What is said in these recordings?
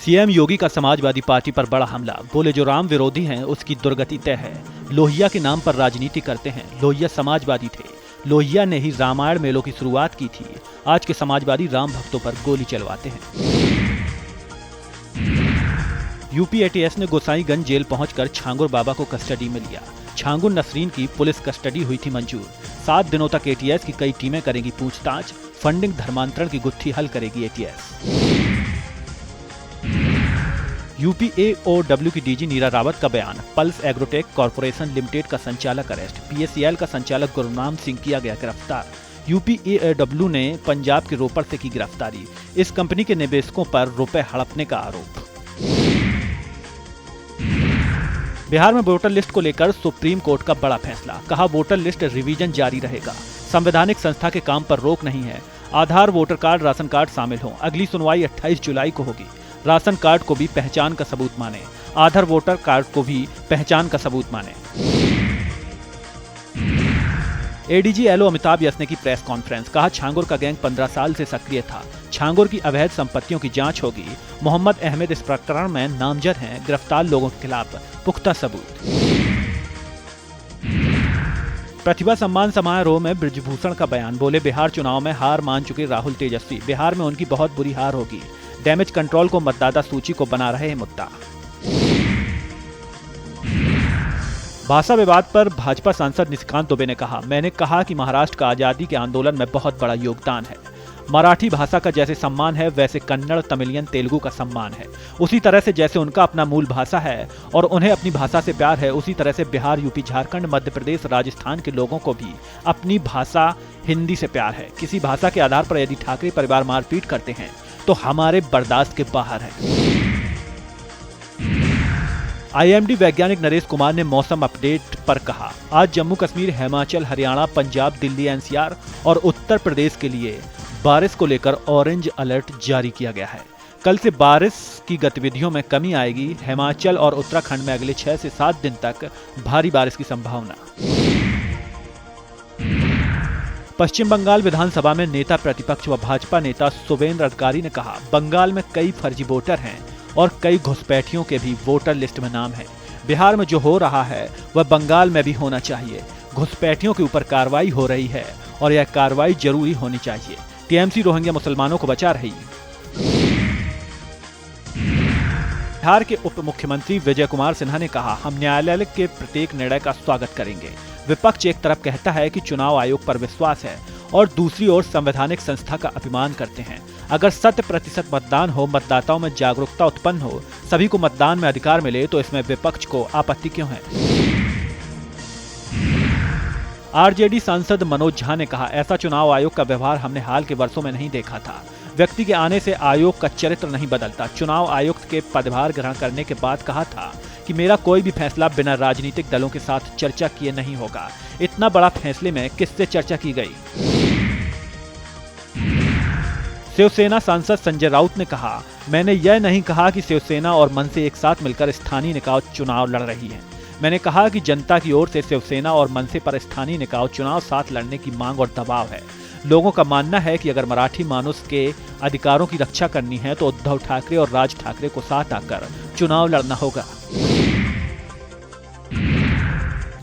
CM योगी का Samajwadi party पर बड़ा हमला। बोले जो राम विरोधी हैं उसकी दुर्गति तय है। लोहिया के नाम पर राजनीति करते हैं। लोहिया समाजवादी थे। लोहिया ने ही रामायण मेलों की शुरुआत की थी। आज के समाजवादी राम भक्तों पर गोली चलवाते हैं। यूपी एटीएस ने गोसाईगंज जेल पहुंचकर छांगुर बाबा को कस्टडी में लिया। छांगुर नसरीन की पुलिस कस्टडी हुई थी मंजूर। 7 दिनों तक एटीएस की कई टीमें करेंगी पूछताछ। फंडिंग धर्मांतरण की गुत्थी हल करेगी एटीएस। यूपी एओडब्ल्यू की डीजी नीरा रावत का बयान। पल्स एग्रोटेक कॉर्पोरेशन लिमिटेड का संचालक अरेस्ट। पीएसईएल का संचालक गुरनाम सिंह किया गया गिरफ्तार। यूपी एओडब्ल्यू ने पंजाब के रोपड़ से की गिरफ्तारी। इस कंपनी के निवेशकों पर रुपए हड़पने का आरोप। बिहार में वोटर लिस्ट को लेकर सुप्रीम कोर्ट का बड़ा फैसला। कहा वोटर लिस्ट रिवीजन जारी रहेगा। संवैधानिक संस्था के काम पर रोक नहीं है। आधार, वोटर कार्ड, राशन कार्ड शामिल हों। अगली सुनवाई 28 जुलाई को होगी। राशन कार्ड को भी पहचान का सबूत माने। आधार, वोटर कार्ड को भी पहचान का सबूत माने। एडीजी एलओ अमिताभ यस ने की प्रेस कॉन्फ्रेंस। कहा छांगुर का गैंग 15 साल से सक्रिय था। छांगुर की अवैध संपत्तियों की जांच होगी। मोहम्मद अहमद इस प्रकरण में नामजद हैं। गिरफ्तार लोगों के खिलाफ पुख्ता सबूत। प्रतिभा सम्मान समारोह में बृजभूषण का बयान। बोले बिहार चुनाव में हार मान चुके राहुल तेजस्वी। बिहार में उनकी बहुत बुरी हार होगी। डैमेज कंट्रोल को मतदाता सूची को बना रहे मुद्दा। भाषा विवाद पर भाजपा सांसद निशिकांत दुबे ने कहा, मैंने कहा कि महाराष्ट्र का आजादी के आंदोलन में बहुत बड़ा योगदान है। मराठी भाषा का जैसे सम्मान है वैसे कन्नड़, तमिलियन, तेलुगु का सम्मान है। उसी तरह से जैसे उनका अपना मूल भाषा है और उन्हें अपनी भाषा से प्यार है, उसी तरह से बिहार, यूपी, झारखंड, मध्य प्रदेश, राजस्थान के लोगों को भी अपनी भाषा हिंदी से प्यार है। किसी भाषा के आधार पर यदि ठाकरे परिवार मारपीट करते हैं तो हमारे बर्दाश्त के बाहर है। आईएमडी वैज्ञानिक नरेश कुमार ने मौसम अपडेट पर कहा, आज जम्मू कश्मीर, हिमाचल, हरियाणा, पंजाब, दिल्ली, एनसीआर और उत्तर प्रदेश के लिए बारिश को लेकर ऑरेंज अलर्ट जारी किया गया है। कल से बारिश की गतिविधियों में कमी आएगी। हिमाचल और उत्तराखंड में अगले 6 से 7 दिन तक भारी बारिश की संभावना। पश्चिम बंगाल विधानसभा में नेता प्रतिपक्ष व भाजपा नेता शुवेंद्र अधिकारी ने कहा, बंगाल में कई फर्जी वोटर हैं और कई घुसपैठियों के भी वोटर लिस्ट में नाम है। बिहार में जो हो रहा है वह बंगाल में भी होना चाहिए। घुसपैठियों के ऊपर कार्रवाई हो रही है और यह कार्रवाई जरूरी होनी चाहिए। टीएमसी रोहिंग्या मुसलमानों को बचा रही। बिहार के उप मुख्यमंत्री विजय कुमार सिन्हा ने कहा, हम न्यायालय के प्रत्येक निर्णय का स्वागत करेंगे। विपक्ष एक तरफ कहता है कि चुनाव आयोग पर विश्वास है और दूसरी ओर संवैधानिक संस्था का अपमान करते हैं। अगर 100% मतदान हो, मतदाताओं में जागरूकता उत्पन्न हो, सभी को मतदान में अधिकार मिले तो इसमें विपक्ष को आपत्ति क्यों है? आरजेडी सांसद मनोज झा ने कहा, ऐसा चुनाव आयोग का व्यवहार हमने हाल के वर्षों में नहीं देखा था। व्यक्ति के आने से आयोग का चरित्र नहीं बदलता। चुनाव आयुक्त के पदभार ग्रहण करने के बाद कहा था कि मेरा कोई भी फैसला बिना राजनीतिक दलों के साथ चर्चा किए नहीं होगा। इतना बड़ा फैसले में किससे चर्चा की गई? शिवसेना सांसद संजय राउत ने कहा, मैंने यह नहीं कहा कि शिवसेना और मनसे एक साथ मिलकर स्थानीय निकाय चुनाव लड़ रही है। मैंने कहा कि जनता की ओर से शिवसेना और मनसे पर स्थानीय निकाय चुनाव साथ लड़ने की मांग और दबाव है। लोगों का मानना है कि अगर मराठी मानुस के अधिकारों की रक्षा करनी है तो उद्धव ठाकरे और राज ठाकरे को साथ आकर चुनाव लड़ना होगा।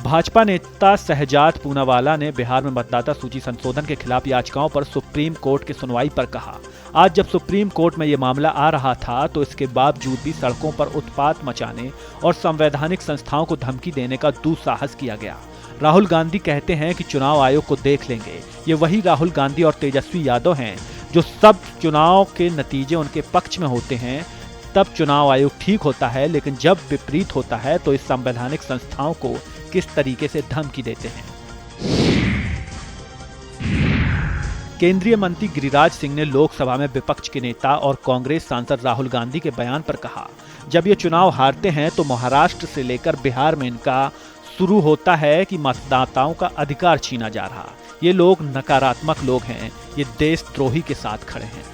भाजपा नेता शहजाद पूनावाला ने बिहार में मतदाता सूची संशोधन के खिलाफ याचिकाओं पर सुप्रीम कोर्ट की सुनवाई पर कहा, आज जब सुप्रीम कोर्ट में ये मामला आ रहा था तो इसके बावजूद भी सड़कों पर उत्पात मचाने और संवैधानिक संस्थाओं को धमकी देने का दुस्साहस किया गया। राहुल गांधी कहते हैं कि चुनाव आयोग को देख लेंगे। ये वही राहुल गांधी और तेजस्वी यादव हैं जो सब चुनाव के नतीजे उनके पक्ष में होते हैं तब चुनाव आयोग ठीक होता है, लेकिन जब विपरीत होता है तो इस संवैधानिक संस्थाओं को किस तरीके से धमकी देते हैं। केंद्रीय मंत्री गिरिराज सिंह ने लोकसभा में विपक्ष के नेता और कांग्रेस सांसद राहुल गांधी के बयान पर कहा, जब ये चुनाव हारते हैं तो महाराष्ट्र से लेकर बिहार में इनका शुरू होता है कि मतदाताओं का अधिकार छीना जा रहा। ये लोग नकारात्मक लोग हैं, ये देशद्रोही के साथ खड़े हैं।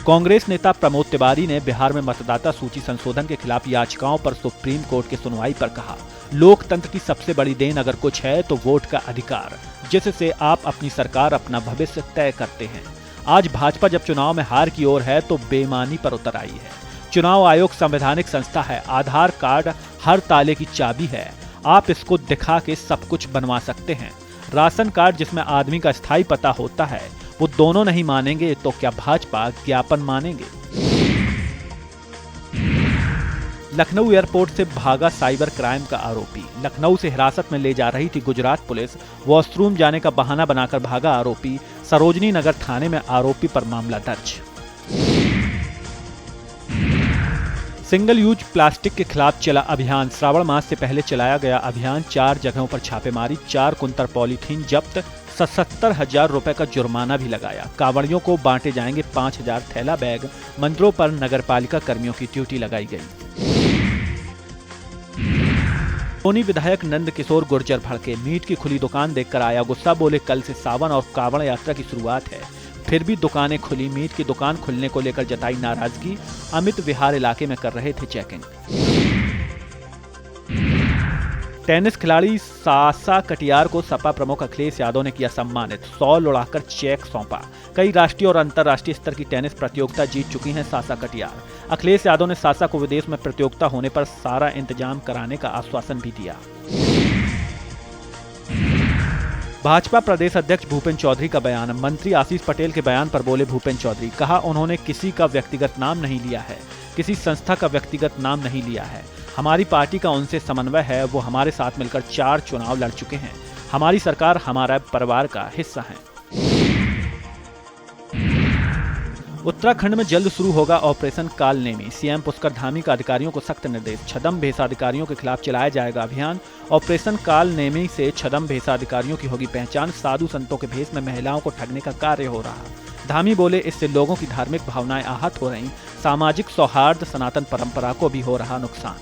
कांग्रेस नेता प्रमोद तिवारी ने बिहार में मतदाता सूची संशोधन के खिलाफ याचिकाओं पर सुप्रीम कोर्ट की सुनवाई पर कहा, लोकतंत्र की सबसे बड़ी देन अगर कुछ है तो वोट का अधिकार, जिससे आप अपनी सरकार, अपना भविष्य तय करते हैं। आज भाजपा जब चुनाव में हार की ओर है तो बेईमानी पर उतर आई है। चुनाव आयोग संवैधानिक संस्था है। आधार कार्ड हर ताले की चाबी है। आप इसको दिखा के सब कुछ बनवा सकते हैं। राशन कार्ड जिसमें आदमी का स्थायी पता होता है, वो दोनों नहीं मानेंगे तो क्या भाजपा ज्ञापन मानेंगे। लखनऊ एयरपोर्ट से भागा साइबर क्राइम का आरोपी। लखनऊ से हिरासत में ले जा रही थी गुजरात पुलिस। वॉशरूम जाने का बहाना बनाकर भागा आरोपी। सरोजनी नगर थाने में आरोपी पर मामला दर्ज। सिंगल यूज प्लास्टिक के खिलाफ चला अभियान। श्रावण मास से पहले चलाया गया अभियान। 4 जगहों पर छापेमारी, 4 कुंतल पॉलीथीन जब्त, 77,000 रुपए का जुर्माना भी लगाया। कांवड़ियों को बांटे जाएंगे 5,000 थैला बैग। मंदिरों पर नगरपालिका कर्मियों की ड्यूटी लगाई गई। सोनी विधायक नंद किशोर गुर्जर भड़के। मीट की खुली दुकान देखकर आया गुस्सा। बोले कल से सावन और कांवड़ यात्रा की शुरुआत है, फिर भी दुकानें खुली। मीट की दुकान खुलने को लेकर जताई नाराजगी। अमित विहार इलाके में कर रहे थे चेकिंग। टेनिस खिलाड़ी सासा कटियार को सपा प्रमुख अखिलेश यादव ने किया सम्मानित। 100 उड़ाकर चेक सौंपा। कई राष्ट्रीय और अंतर्राष्ट्रीय स्तर की टेनिस प्रतियोगिता जीत चुकी हैं सासा कटियार। अखिलेश यादव ने सासा को विदेश में प्रतियोगिता होने पर सारा इंतजाम कराने का आश्वासन भी दिया। भाजपा प्रदेश अध्यक्ष भूपेंद्र चौधरी का बयान। मंत्री आशीष पटेल के बयान पर बोले भूपेंद्र चौधरी। कहा उन्होंने किसी का व्यक्तिगत नाम नहीं लिया है, किसी संस्था का व्यक्तिगत नाम नहीं लिया है। हमारी पार्टी का उनसे समन्वय है। वो हमारे साथ मिलकर 4 चुनाव लड़ चुके हैं। हमारी सरकार हमारा परिवार का हिस्सा है। उत्तराखंड में जल्द शुरू होगा ऑपरेशन कालनेमी। सीएम पुष्कर धामी का अधिकारियों को सख्त निर्देश। छदम भेसा अधिकारियों के खिलाफ चलाया जाएगा अभियान। ऑपरेशन कालनेमी से छदम भेसा अधिकारियों की होगी पहचान। साधु संतों के भेष में महिलाओं को ठगने का कार्य हो रहा। धामी बोले इससे लोगों की धार्मिक भावनाएं आहत हो रही। सामाजिक सौहार्द, सनातन परंपरा को भी हो रहा नुकसान।